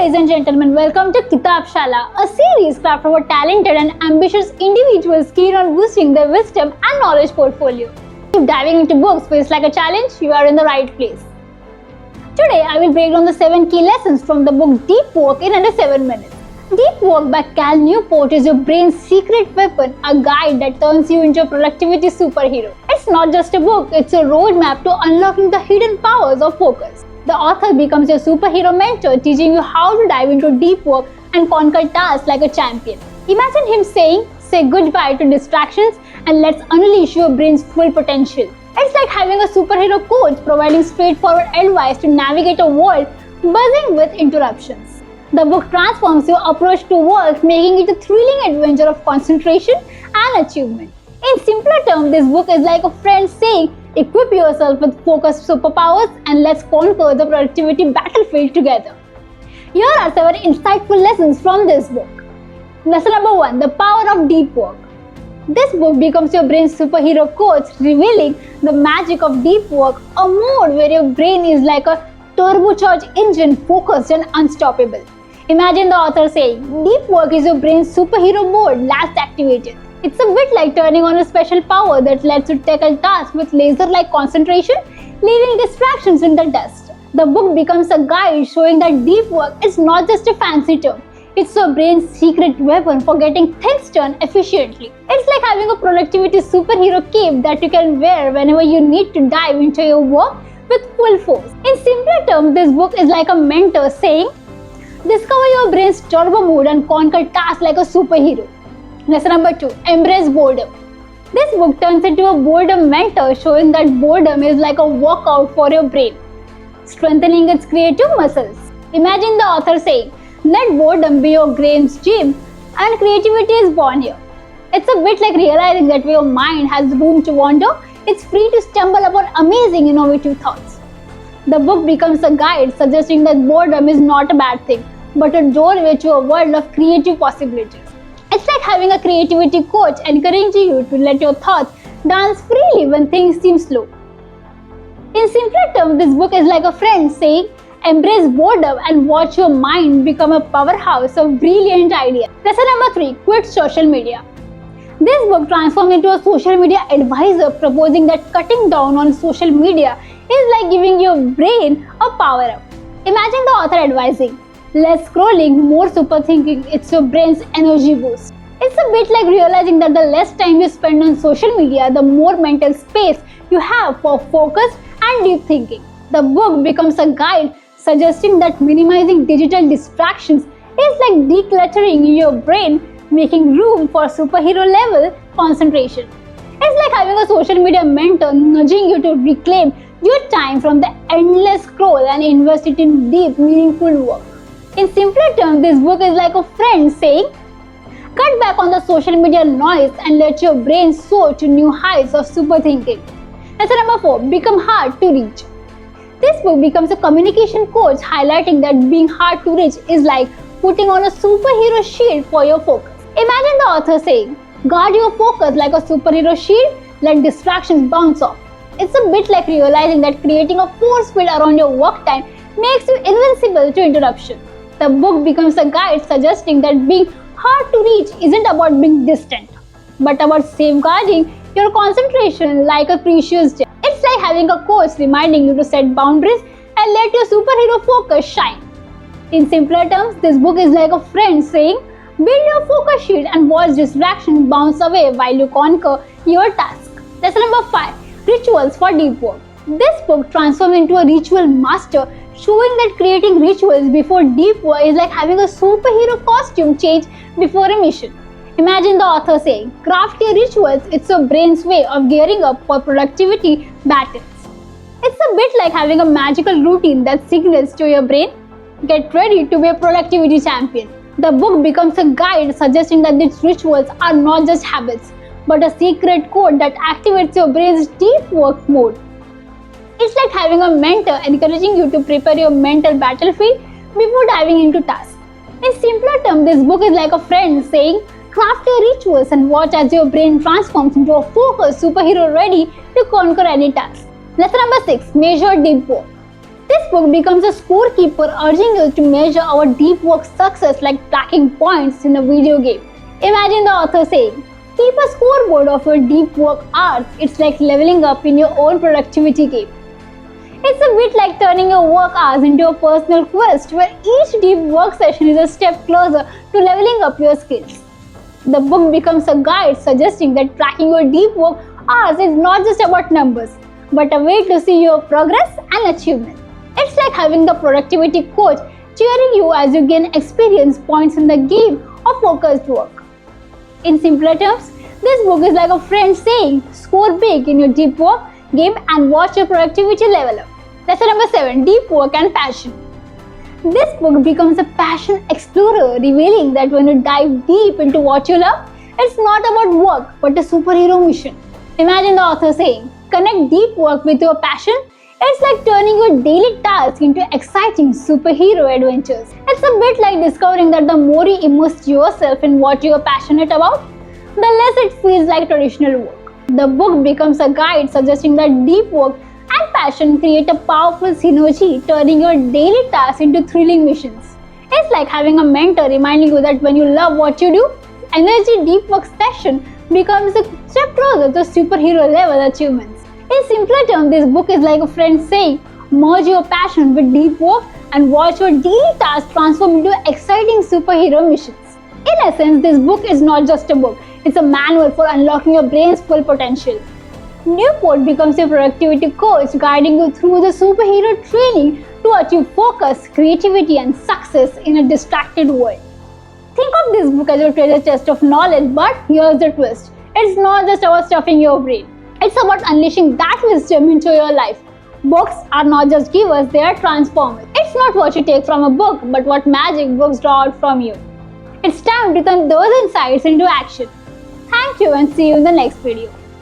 ladies and gentlemen, welcome to Kitab Shala, a series crafted for talented and ambitious individuals keen on boosting their wisdom and knowledge portfolio. If diving into books feels like a challenge, you are in the right place. Today, I will break down the 7 key lessons from the book Deep Work in under 7 minutes. Deep Work by Cal Newport is your brain's secret weapon, a guide that turns you into a productivity superhero. It's not just a book, it's a roadmap to unlocking the hidden powers of focus. The author becomes your superhero mentor, teaching you how to dive into deep work and conquer tasks like a champion. Imagine him saying, say goodbye to distractions and let's unleash your brain's full potential. It's like having a superhero coach providing straightforward advice to navigate a world buzzing with interruptions. The book transforms your approach to work, making it a thrilling adventure of concentration and achievement. In simpler terms, this book is like a friend saying, equip yourself with focused superpowers and let's conquer the productivity battlefield together. Here are 7 insightful lessons from this book. Lesson number 1, the power of deep work. This book becomes your brain's superhero coach, revealing the magic of deep work, a mode where your brain is like a turbocharged engine, focused and unstoppable. Imagine the author saying, deep work is your brain's superhero mode last activated. It's a bit like turning on a special power that lets you tackle tasks with laser-like concentration, leaving distractions in the dust. The book becomes a guide showing that deep work is not just a fancy term. It's your brain's secret weapon for getting things done efficiently. It's like having a productivity superhero cape that you can wear whenever you need to dive into your work with full force. In simpler terms, this book is like a mentor saying, discover your brain's turbo mode and conquer tasks like a superhero. Lesson number 2, embrace boredom. This book turns into a boredom mentor, showing that boredom is like a workout for your brain, strengthening its creative muscles. Imagine the author saying, let boredom be your brain's gym and creativity is born here. It's a bit like realizing that your mind has room to wander, it's free to stumble upon amazing innovative thoughts. The book becomes a guide suggesting that boredom is not a bad thing, but a doorway to a world of creative possibilities. It's like having a creativity coach encouraging you to let your thoughts dance freely when things seem slow. In simpler terms, this book is like a friend saying, embrace boredom and watch your mind become a powerhouse of brilliant ideas. Lesson number 3, quit social media. This book transforms into a social media advisor, proposing that cutting down on social media is like giving your brain a power up. Imagine the author advising, less scrolling, more super thinking, it's your brain's energy boost. It's a bit like realizing that the less time you spend on social media, the more mental space you have for focus and deep thinking. The book becomes a guide suggesting that minimizing digital distractions is like decluttering your brain, making room for superhero level concentration. It's like having a social media mentor nudging you to reclaim your time from the endless scroll and invest it in deep, meaningful work. In simpler terms, this book is like a friend saying, cut back on the social media noise and let your brain soar to new heights of super thinking. Lesson number 4, become hard to reach. This book becomes a communication coach, highlighting that being hard to reach is like putting on a superhero shield for your focus. Imagine the author saying, guard your focus like a superhero shield, let distractions bounce off. It's a bit like realizing that creating a force field around your work time makes you invincible to interruption. The book becomes a guide suggesting that being hard to reach isn't about being distant, but about safeguarding your concentration like a precious gem. It's like having a coach reminding you to set boundaries and let your superhero focus shine. In simpler terms, this book is like a friend saying, build your focus shield and watch distractions bounce away while you conquer your task. Lesson number 5, rituals for deep work. This book transforms into a ritual master, showing that creating rituals before deep work is like having a superhero costume change before a mission. Imagine the author saying, craft your rituals, it's your brain's way of gearing up for productivity battles. It's a bit like having a magical routine that signals to your brain, get ready to be a productivity champion. The book becomes a guide suggesting that these rituals are not just habits, but a secret code that activates your brain's deep work mode. It's like having a mentor encouraging you to prepare your mental battlefield before diving into tasks. In simpler terms, this book is like a friend saying, craft your rituals and watch as your brain transforms into a focused superhero ready to conquer any task. Lesson number 6, measure deep work. This book becomes a scorekeeper, urging you to measure our deep work success like tracking points in a video game. Imagine the author saying, keep a scoreboard of your deep work hours. It's like leveling up in your own productivity game. It's a bit like turning your work hours into a personal quest where each deep work session is a step closer to leveling up your skills. The book becomes a guide suggesting that tracking your deep work hours is not just about numbers, but a way to see your progress and achievement. It's like having the productivity coach cheering you as you gain experience points in the game of focused work. In simpler terms, this book is like a friend saying, score big in your deep work game and watch your productivity level up. Lesson number 7, deep work and passion. This book becomes a passion explorer, revealing that when you dive deep into what you love, it's not about work but a superhero mission. Imagine the author saying, connect deep work with your passion. It's like turning your daily tasks into exciting superhero adventures. It's a bit like discovering that the more you immerse yourself in what you are passionate about, the less it feels like traditional work. The book becomes a guide suggesting that deep work and passion create a powerful synergy, turning your daily tasks into thrilling missions. It's like having a mentor reminding you that when you love what you do, energy deep work session becomes a step closer to superhero level achievements. In simpler terms, this book is like a friend saying, merge your passion with deep work and watch your daily tasks transform into exciting superhero missions. In essence, this book is not just a book, it's a manual for unlocking your brain's full potential. Newport becomes your productivity coach, guiding you through the superhero training to achieve focus, creativity, and success in a distracted world. Think of this book as your treasure chest of knowledge, but here's the twist. It's not just about stuffing your brain. It's about unleashing that wisdom into your life. Books are not just givers, they are transformers. It's not what you take from a book, but what magic books draw out from you. It's time to turn those insights into action. Thank you and see you in the next video.